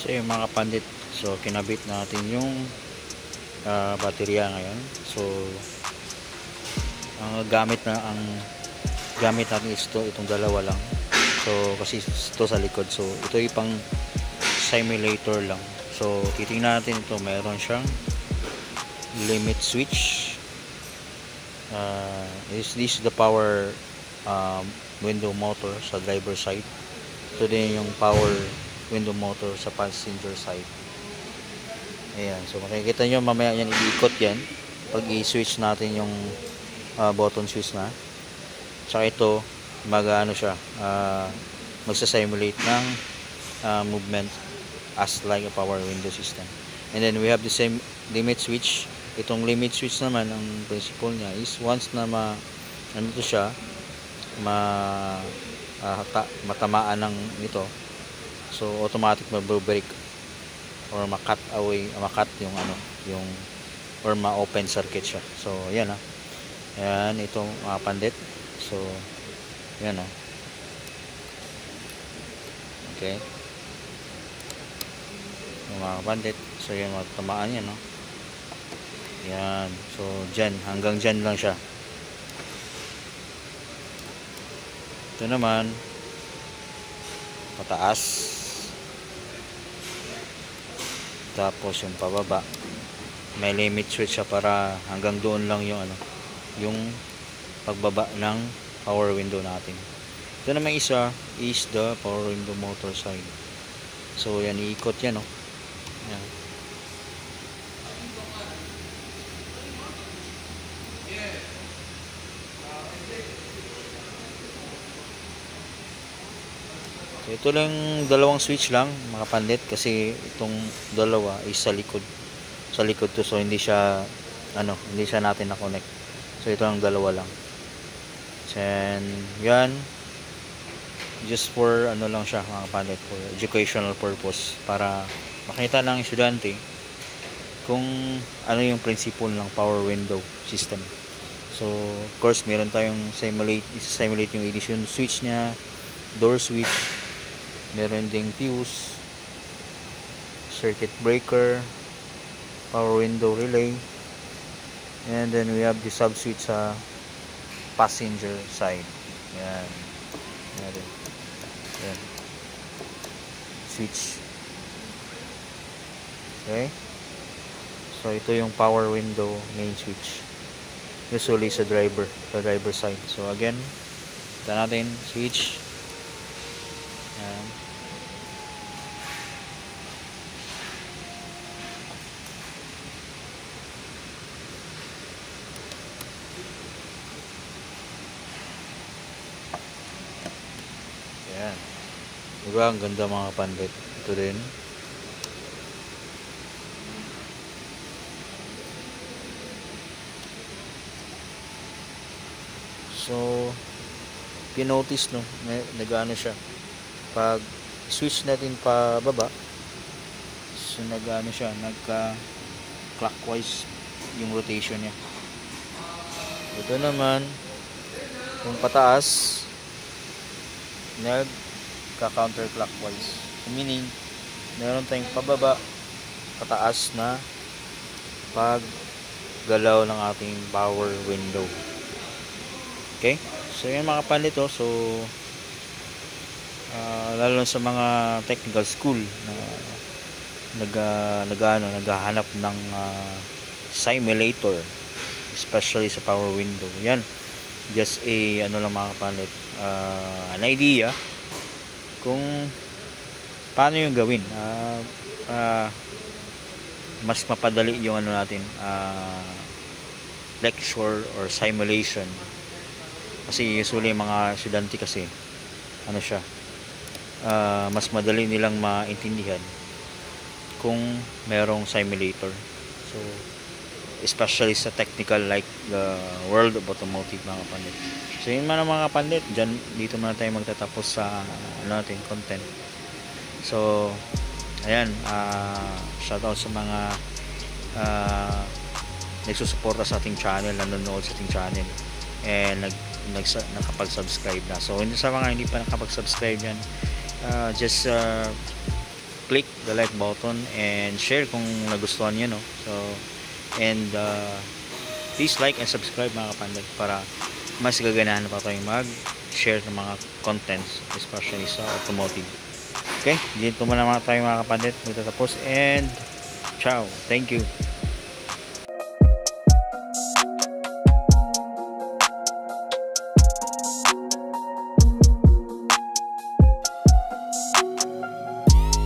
So yung mga pandit, so kinabit natin yung baterya ngayon. So ang gamit natin is itong dalawa lang. So kasi ito sa likod, so ito yung pang simulator lang. So titingnan natin ito, mayroon siyang limit switch. This is the power window motor sa driver side. Ito din yung power window motor sa passenger side. Ayan, so makikita nyo mamaya yan, iikot yan pag i-switch natin yung button switch na. Tsaka ito mag-ano siya, magsa-simulate ng movement as like a power window system. And then we have the same limit switch. Itong limit switch naman, ang principle niya is once na matamaan ng ito, so automatic mag-break or makat yung or ma-open circuit siya. So yan yan itong mga pandit. So yan okay, yung mga pandit. So yan, matamaan yan yan. So dyan, hanggang dyan lang siya. Ito naman pataas, tapos yung pababa may limit switch siya para hanggang doon lang yung yung pagbaba ng power window natin. Ito naman isa is the power window motor side. So yan, iikot yan yan. So ito lang, dalawang switch lang mga pandit, kasi itong dalawa is sa likod to, so hindi siya natin na-connect. So ito lang, dalawa lang. And yan, just for lang siya mga pandit, for educational purpose, para makita ng estudyante kung ano yung principle ng power window system. So of course meron tayong simulate yung ignition switch nya, door switch, meron ding fuse, circuit breaker, power window relay, and then we have the sub switch sa passenger side. Yan. Yan. Switch. Okay. So ito yung power window main switch. Usually sa driver side. So again, ito natin switch. Yan. Yan. Diba ang ganda mga pandit? Ito din. So pinotice nag-ano siya pag switch natin pa baba, so nag-ano siya, nagka clockwise yung rotation niya. Ito naman kung pataas, nagka counterclockwise, meaning meron tayong pababa, pataas na pag galaw ng ating power window. Okay, so yan mga pandito. So lalo sa mga technical school na naghahanap ng simulator, especially sa power window, yan just a lang mga pandit, an idea kung paano yung gawin, mas mapadali yung natin, lecture or simulation. Kasi usually mga estudyante kasi siya, mas madali nilang maintindihan kung merong simulator. So especially sa technical like the world of automotive mga pandit. So yun man mga pandit, dito muna tayo magtatapos sa natin content. So ayan, shoutout sa mga nagsusuporta sa ating channel, nanonood sa ating channel, and nakapag-subscribe na. So sa mga hindi pa nakapag-subscribe yan, just click the like button and share kung nagustuhan nyo, no? So, and please like and subscribe mga kapandit para mas gaganahan pa tayong mag-share ng mga contents, especially sa automotive. Okay, dito muna tayo mga kapandit magtatapos, and ciao, thank you.